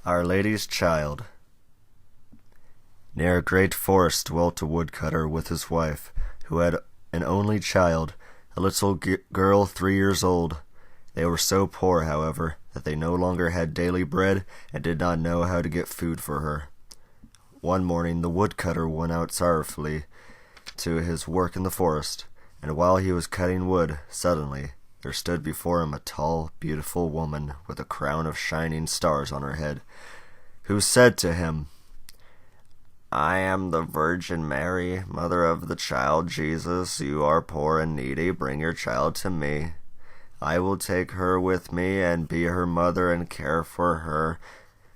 Our Lady's Child. Near a great forest dwelt a woodcutter with his wife, who had an only child, a little girl 3 years old. They were so poor, however, that they no longer had daily bread and did not know how to get food for her. One morning the woodcutter went out sorrowfully to his work in the forest, and while he was cutting wood, suddenly there stood before him a tall, beautiful woman with a crown of shining stars on her head, who said to him, "I am the Virgin Mary, mother of the child Jesus. You are poor and needy. Bring your child to me. I will take her with me and be her mother and care for her."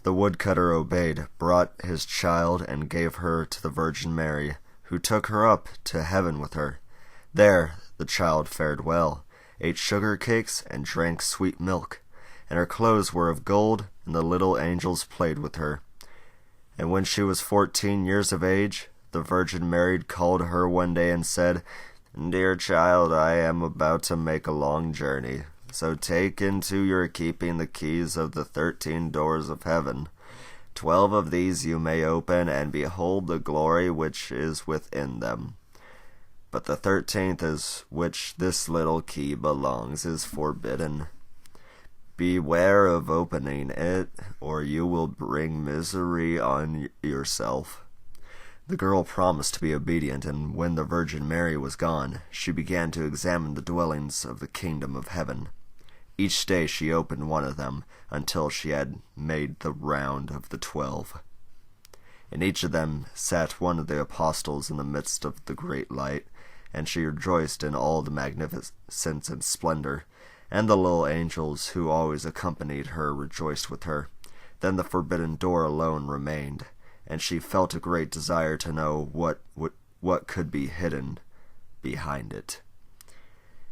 The woodcutter obeyed, brought his child, and gave her to the Virgin Mary, who took her up to heaven with her. There the child fared well, ate sugar cakes, and drank sweet milk, and her clothes were of gold, and the little angels played with her. And when she was 14 years of age, the Virgin Mary called her one day and said, "Dear child, I am about to make a long journey, so take into your keeping the keys of the 13 doors of heaven. 12 of these you may open, and behold the glory which is within them. But the 13th, is which this little key belongs, is forbidden. Beware of opening it, or you will bring misery on yourself." The girl promised to be obedient, and when the Virgin Mary was gone, she began to examine the dwellings of the kingdom of heaven. Each day she opened one of them, until she had made the round of the 12. In each of them sat one of the apostles in the midst of the great light, and she rejoiced in all the magnificence and splendor, and the little angels who always accompanied her rejoiced with her. Then the forbidden door alone remained, and she felt a great desire to know what could be hidden behind it,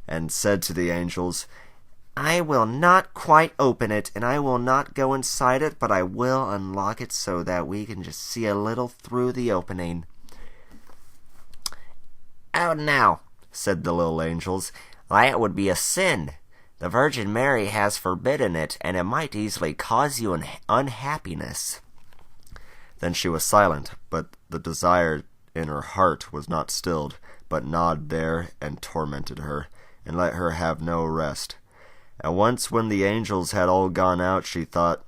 and said to the angels, "I will not quite open it, and I will not go inside it, but I will unlock it so that we can just see a little through the opening." "Oh, no," said the little angels, "that would be a sin. The Virgin Mary has forbidden it, and it might easily cause you unhappiness." Then she was silent, but the desire in her heart was not stilled, but gnawed there and tormented her, and let her have no rest. And once when the angels had all gone out, she thought,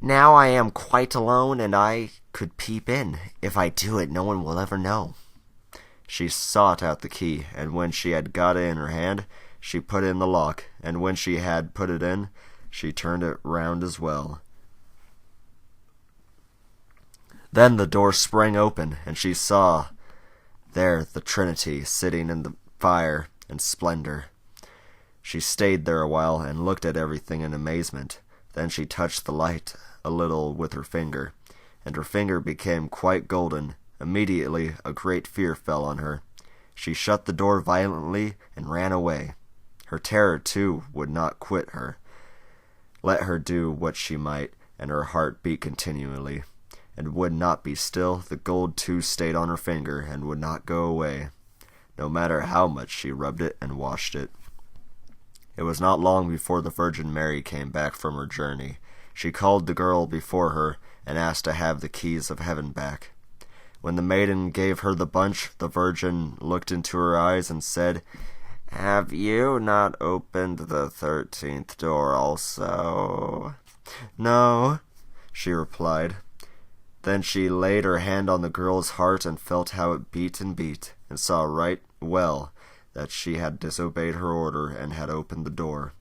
"Now I am quite alone, and I could peep in. If I do it, no one will ever know." She sought out the key, and when she had got it in her hand, she put in the lock, and when she had put it in, she turned it round as well. Then the door sprang open, and she saw there the Trinity sitting in the fire and splendor. She stayed there a while and looked at everything in amazement. Then she touched the light a little with her finger, and her finger became quite golden. Immediately a great fear fell on her. She shut the door violently and ran away. Her terror, too, would not quit her. Let her do what she might, and her heart beat continually, and would not be still. The gold, too, stayed on her finger, and would not go away, no matter how much she rubbed it and washed it. It was not long before the Virgin Mary came back from her journey. She called the girl before her, and asked to have the keys of heaven back. When the maiden gave her the bunch, the Virgin looked into her eyes and said, "Have you not opened the 13th door also?" "No," she replied. Then she laid her hand on the girl's heart and felt how it beat and beat, and saw right well that she had disobeyed her order and had opened the door.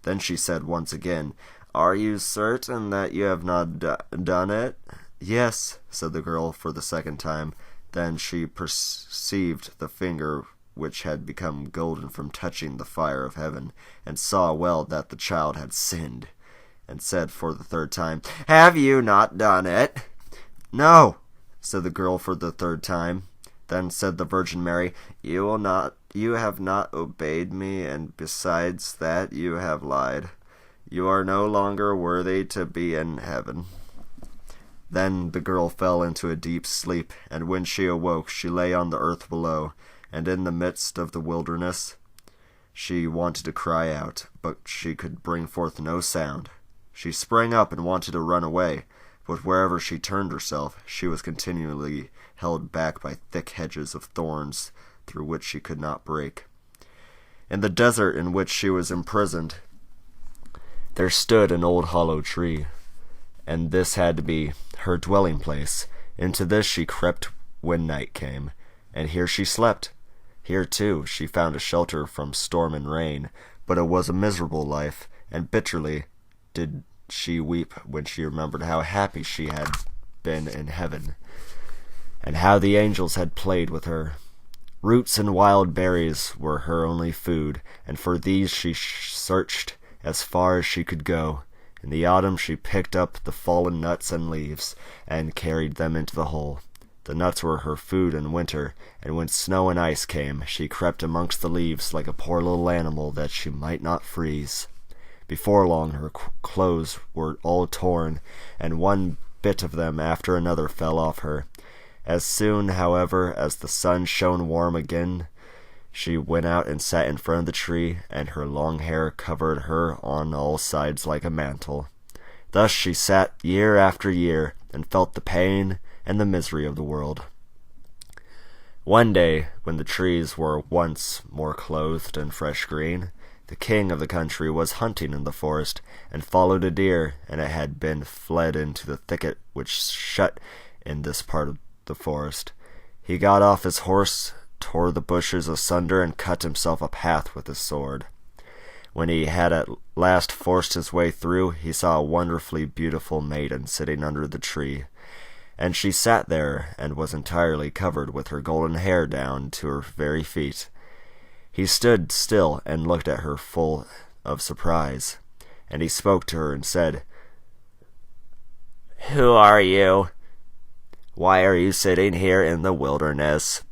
Then she said once again, "Are you certain that you have not done it?" "Yes," said the girl for the second time. Then she perceived the finger which had become golden from touching the fire of heaven, and saw well that the child had sinned, and said for the third time, "Have you not done it?" "No," said the girl for the third time. Then said the Virgin Mary, You have not obeyed me, and besides that you have lied. You are no longer worthy to be in heaven." Then the girl fell into a deep sleep, and when she awoke, she lay on the earth below, and in the midst of the wilderness. She wanted to cry out, but she could bring forth no sound. She sprang up and wanted to run away, but wherever she turned herself, she was continually held back by thick hedges of thorns through which she could not break. In the desert in which she was imprisoned, there stood an old hollow tree, and this had to be her dwelling place. Into this she crept when night came, and here she slept. Here, too, she found a shelter from storm and rain, but it was a miserable life, and bitterly did she weep when she remembered how happy she had been in heaven, and how the angels had played with her. Roots and wild berries were her only food, and for these she searched as far as she could go. In the autumn she picked up the fallen nuts and leaves, and carried them into the hole. The nuts were her food in winter, and when snow and ice came, she crept amongst the leaves like a poor little animal that she might not freeze. Before long her clothes were all torn, and one bit of them after another fell off her. As soon, however, as the sun shone warm again, she went out and sat in front of the tree, and her long hair covered her on all sides like a mantle. Thus she sat year after year, and felt the pain and the misery of the world. One day, when the trees were once more clothed in fresh green, the king of the country was hunting in the forest, and followed a deer, and it had been fled into the thicket which shut in this part of the forest. He got off his horse, tore the bushes asunder, and cut himself a path with his sword. When he had at last forced his way through, he saw a wonderfully beautiful maiden sitting under the tree, and she sat there and was entirely covered with her golden hair down to her very feet. He stood still and looked at her full of surprise, and he spoke to her and said, "Who are you? Why are you sitting here in the wilderness?"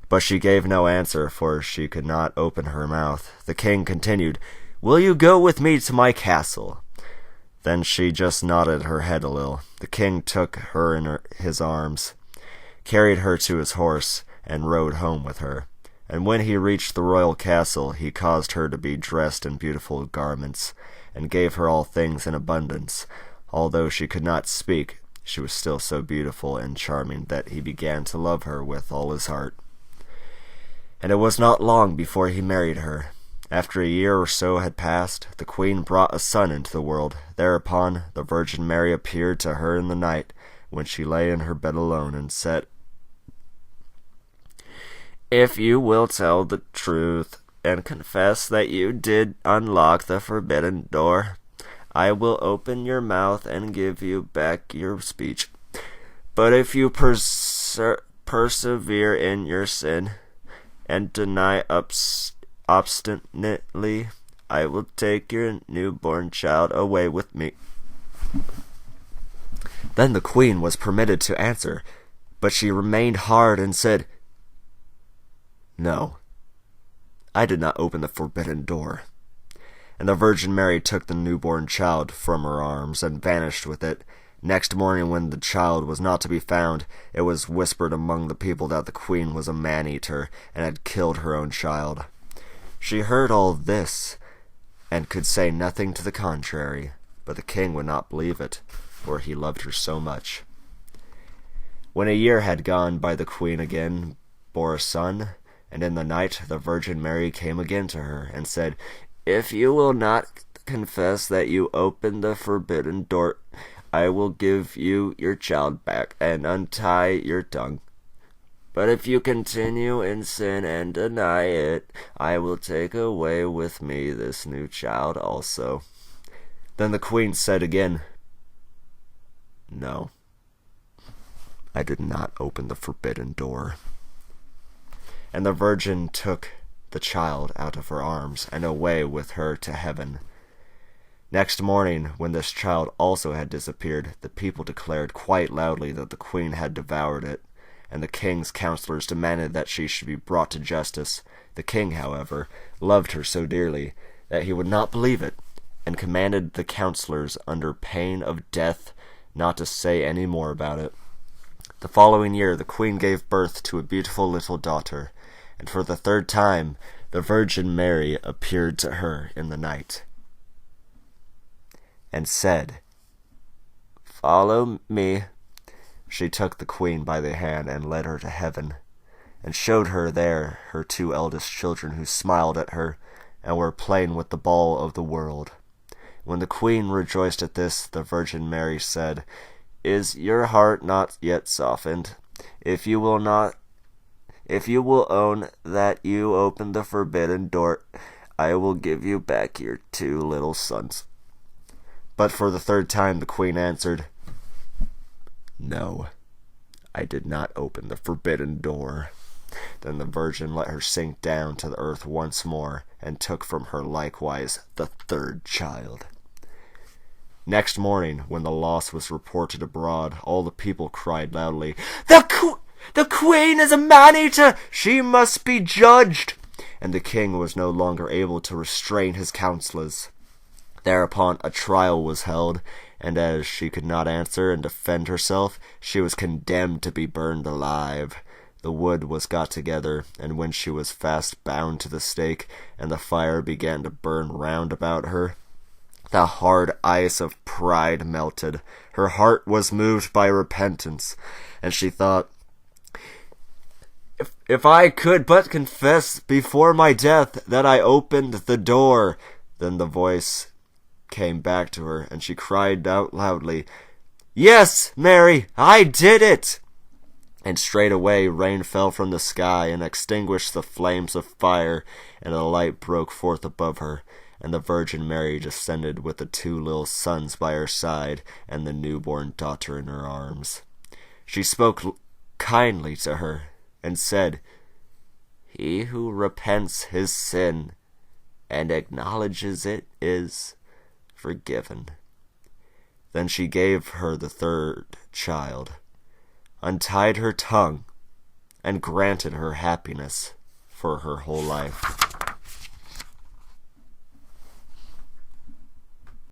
But she gave no answer, for she could not open her mouth. The king continued, "Will you go with me to my castle?" Then she just nodded her head a little. The king took her in his arms, carried her to his horse, and rode home with her. And when he reached the royal castle, he caused her to be dressed in beautiful garments, and gave her all things in abundance. Although she could not speak, she was still so beautiful and charming that he began to love her with all his heart. And it was not long before he married her. After a year or so had passed, the queen brought a son into the world. Thereupon the Virgin Mary appeared to her in the night, when she lay in her bed alone, and said, "If you will tell the truth, and confess that you did unlock the forbidden door, I will open your mouth and give you back your speech. But if you persevere in your sin, and deny obstinately, I will take your newborn child away with me." Then the queen was permitted to answer, but she remained hard and said, "No, I did not open the forbidden door." And the Virgin Mary took the newborn child from her arms and vanished with it. Next morning, when the child was not to be found, it was whispered among the people that the queen was a man-eater and had killed her own child. She heard all this, and could say nothing to the contrary, but the king would not believe it, for he loved her so much. When a year had gone by, the queen again bore a son, and in the night the Virgin Mary came again to her, and said, "If you will not confess that you opened the forbidden door, I will give you your child back, and untie your tongue. But if you continue in sin and deny it, I will take away with me this new child also." Then the queen said again, "No, I did not open the forbidden door." And the Virgin took the child out of her arms and away with her to heaven. Next morning, when this child also had disappeared, the people declared quite loudly that the queen had devoured it, and the king's counselors demanded that she should be brought to justice. The king, however, loved her so dearly that he would not believe it, and commanded the counselors under pain of death not to say any more about it. The following year the queen gave birth to a beautiful little daughter, and for the third time the Virgin Mary appeared to her in the night. and said, "Follow me." She took the queen by the hand and led her to heaven, and showed her there her 2 eldest children, who smiled at her and were playing with the ball of the world. When the queen rejoiced at this, the Virgin Mary said, "Is your heart not yet softened? If you will own that you opened the forbidden door, I will give you back your 2 little sons." But for the 3rd time the queen answered, "No, I did not open the forbidden door." Then the Virgin let her sink down to the earth once more, and took from her likewise the 3rd child. Next morning, when the loss was reported abroad, all the people cried loudly, The queen is a man-eater! She must be judged!" And the king was no longer able to restrain his counselors. Thereupon a trial was held, and as she could not answer and defend herself, she was condemned to be burned alive. The wood was got together, and when she was fast bound to the stake, and the fire began to burn round about her, the hard ice of pride melted. Her heart was moved by repentance, and she thought, If I could but confess before my death that I opened the door." Then the voice came back to her, and she cried out loudly, "Yes, Mary, I did it!" And straightway rain fell from the sky and extinguished the flames of fire, and a light broke forth above her, and the Virgin Mary descended with the 2 little sons by her side and the newborn daughter in her arms. She spoke kindly to her, and said, "He who repents his sin and acknowledges it is forgiven." Then she gave her the 3rd child, untied her tongue, and granted her happiness for her whole life.